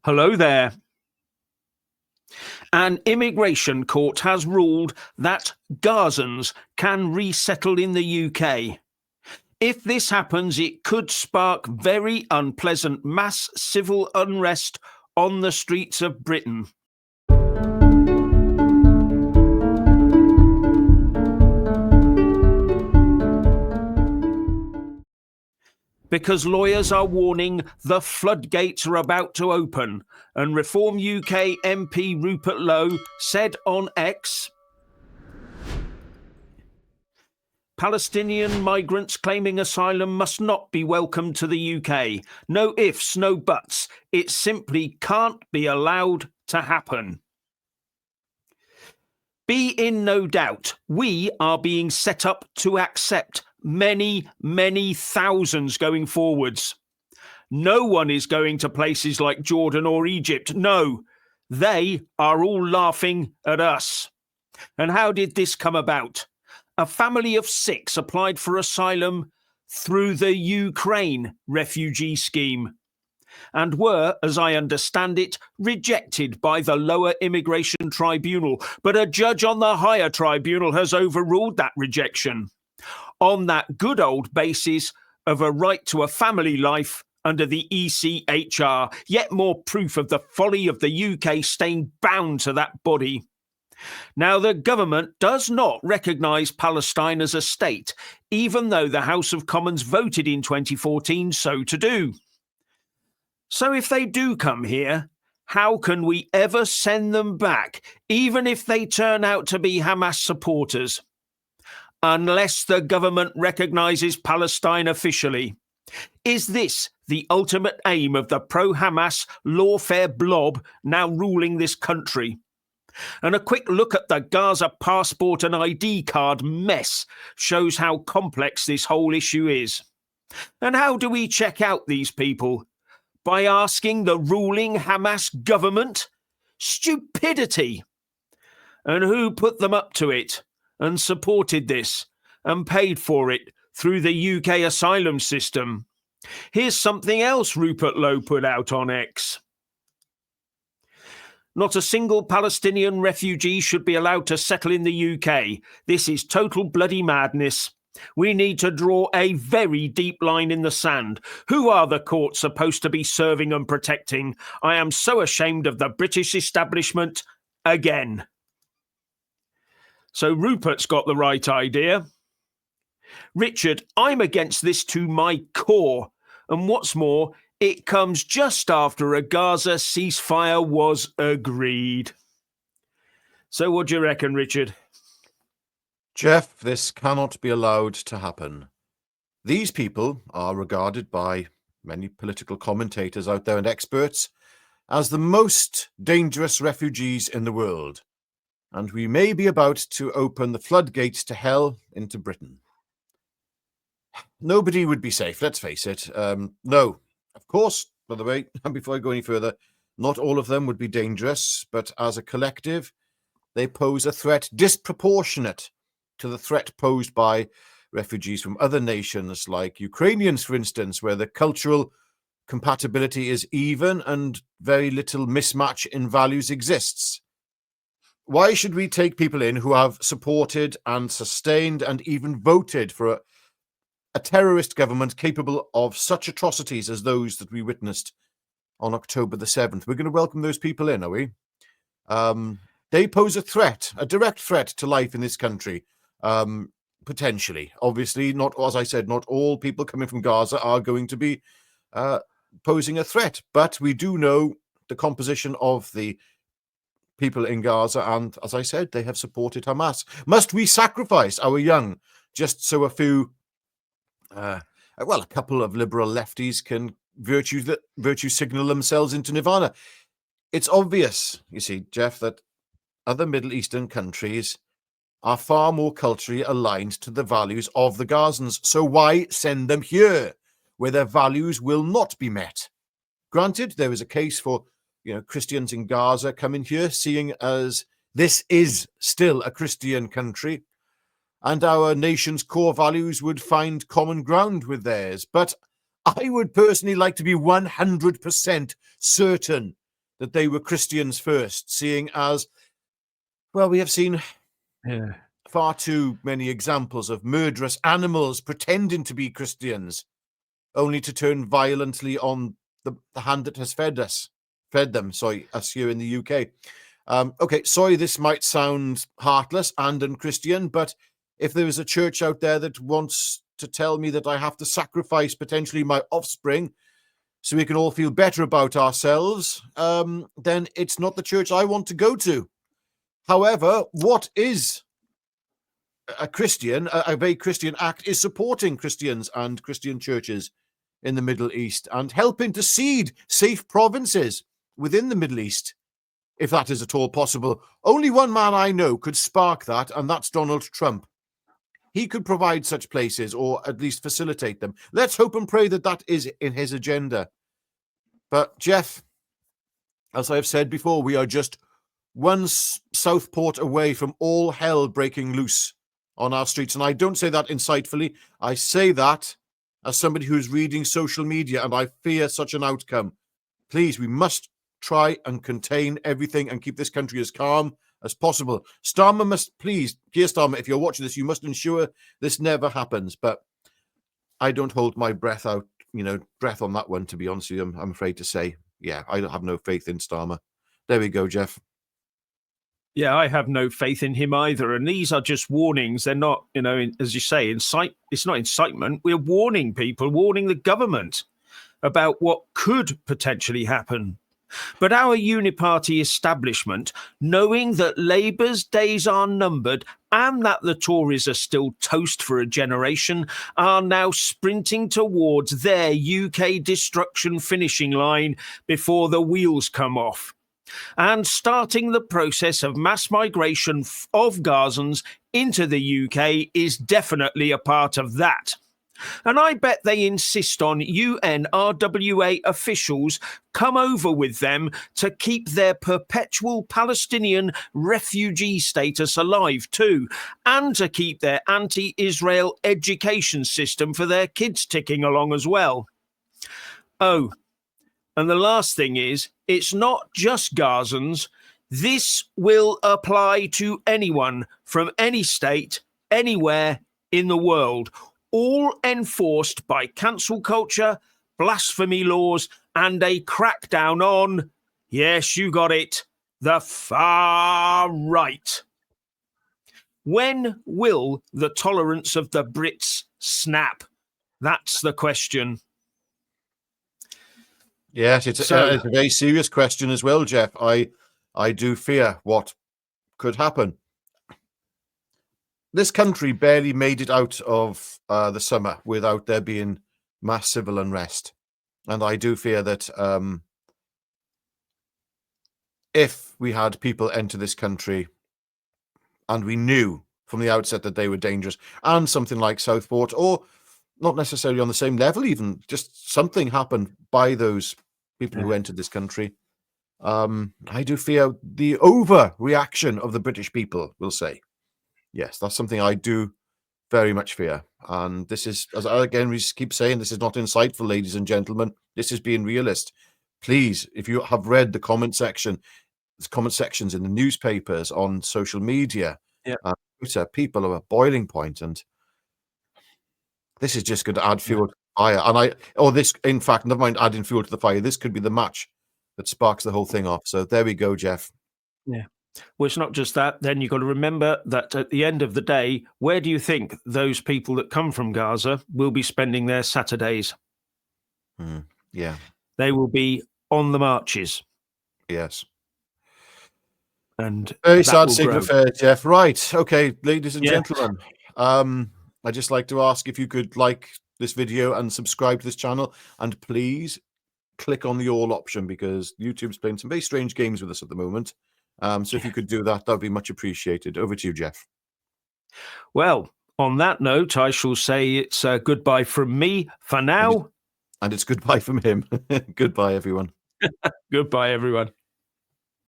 Hello there. An immigration court has ruled that Gazans can resettle in the UK. If this happens, it could spark very unpleasant mass civil unrest on the streets of Britain. Because lawyers are warning the floodgates are about to open, and Reform UK MP Rupert Lowe said on X, Palestinian migrants claiming asylum must not be welcomed to the UK. No ifs, no buts. It simply can't be allowed to happen. Be in no doubt, we are being set up to accept many, many thousands going forwards. No one is going to places like Jordan or Egypt. No, they are all laughing at us. And how did this come about? A family of 6 applied for asylum through the Ukraine refugee scheme and were, as I understand it, rejected by the lower immigration tribunal. But a judge on the higher tribunal has overruled that rejection on that good old basis of a right to a family life under the ECHR. Yet more proof of the folly of the UK staying bound to that body. Now, the government does not recognise Palestine as a state, even though the House of Commons voted in 2014 so to do. So if they do come here, how can we ever send them back, even if they turn out to be Hamas supporters? Unless the government recognises Palestine officially. Is this the ultimate aim of the pro-Hamas lawfare blob now ruling this country? And a quick look at the Gaza passport and ID card mess shows how complex this whole issue is. And how do we check out these people? By asking the ruling Hamas government? Stupidity! And who put them up to it and supported this and paid for it through the UK asylum system? Here's something else Rupert Lowe put out on X. Not a single Palestinian refugee should be allowed to settle in the UK. This is total bloody madness. We need to draw a very deep line in the sand. Who are the courts supposed to be serving and protecting? I am so ashamed of the British establishment again. So Rupert's got the right idea. Richard, I'm against this to my core. And what's more, it comes just after a Gaza ceasefire was agreed. So what do you reckon, Richard? Jeff, this cannot be allowed to happen. These people are regarded by many political commentators out there and experts as the most dangerous refugees in the world. And we may be about to open the floodgates to hell into Britain. Nobody would be safe, let's face it. No, of course, by the way, before I go any further, not all of them would be dangerous, but as a collective, they pose a threat disproportionate to the threat posed by refugees from other nations like Ukrainians, for instance, where the cultural compatibility is even and very little mismatch in values exists. Why should we take people in who have supported and sustained and even voted for a terrorist government capable of such atrocities as those that we witnessed on October the 7th? We're going to welcome those people in, are we? They pose a threat, a direct threat to life in this country, potentially. Obviously, not, as I said, not all people coming from Gaza are going to be posing a threat, but we do know the composition of the people in Gaza, and as I said, they have supported Hamas. Must we sacrifice our young just so a few a couple of liberal lefties can virtue signal themselves into nirvana? It's obvious, you see, Jeff, that other Middle Eastern countries are far more culturally aligned to the values of the Gazans. So why send them here, where their values will not be met? Granted, there is a case for, Christians in Gaza coming here, seeing as this is still a Christian country, and our nation's core values would find common ground with theirs. But I would personally like to be 100% certain that they were Christians first, seeing as, well, we have seen far too many examples of murderous animals pretending to be Christians, only to turn violently on the hand that has fed them, us here in the UK. Okay, sorry, this might sound heartless and unchristian, but if there is a church out there that wants to tell me that I have to sacrifice potentially my offspring so we can all feel better about ourselves, then it's not the church I want to go to. However, what is a Christian, a very Christian act, is supporting Christians and Christian churches in the Middle East and helping to seed safe provinces within the Middle East, if that is at all possible. Only one man I know could spark that, and that's Donald Trump. He could provide such places, or at least facilitate them. Let's hope and pray that that is in his agenda. But Jeff, as I've said before, we are just one Southport away from all hell breaking loose on our streets. And I don't say that insightfully. I say that as somebody who's reading social media, and I fear such an outcome. Please, we must try and contain everything and keep this country as calm as possible. Starmer must, please, Keir Starmer, if you're watching this, you must ensure this never happens. But I don't hold my breath on that one, to be honest with you. I'm afraid to say, yeah, I don't have no faith in Starmer. There we go, Jeff. Yeah, I have no faith in him either. And these are just warnings. They're not, as you say, it's not incitement. We're warning people, warning the government about what could potentially happen. But our uniparty establishment, knowing that Labour's days are numbered and that the Tories are still toast for a generation, are now sprinting towards their UK destruction finishing line before the wheels come off, and starting the process of mass migration of Gazans into the UK is definitely a part of that. And I bet they insist on UNRWA officials come over with them to keep their perpetual Palestinian refugee status alive too, and to keep their anti-Israel education system for their kids ticking along as well. Oh, and the last thing is, it's not just Gazans. This will apply to anyone from any state, anywhere in the world, all enforced by cancel culture, blasphemy laws, and a crackdown on, yes, you got it, the far right. When will the tolerance of the Brits snap? That's the question. Yes, it's a very serious question as well, Jeff. I do fear what could happen. This country barely made it out of the summer without there being mass civil unrest. And I do fear that if we had people enter this country and we knew from the outset that they were dangerous, and something like Southport, or not necessarily on the same level even, just something happened by those people who entered this country, I do fear the overreaction of the British people, we'll say. Yes, that's something I do very much fear. And this is, as again, we keep saying, this is not insightful, ladies and gentlemen. This is being realist. Please, if you have read the comment sections in the newspapers, on social media, Twitter, people are at boiling point, and this is just going to add fuel to the fire. And in fact, never mind adding fuel to the fire, this could be the match that sparks the whole thing off. So there we go, Jeff. Yeah. Well, it's not just that. Then you've got to remember that at the end of the day, where do you think those people that come from Gaza will be spending their Saturdays? Yeah. They will be on the marches. Yes. And very sad state of affairs, Jeff. Right. Okay, ladies and gentlemen, I'd just like to ask if you could like this video and subscribe to this channel, and please click on the all option, because YouTube's playing some very strange games with us at the moment. So if you could do that, that would be much appreciated. Over to you, Jeff. Well, on that note, I shall say it's goodbye from me for now. And it's goodbye from him. Goodbye, everyone. Goodbye, everyone.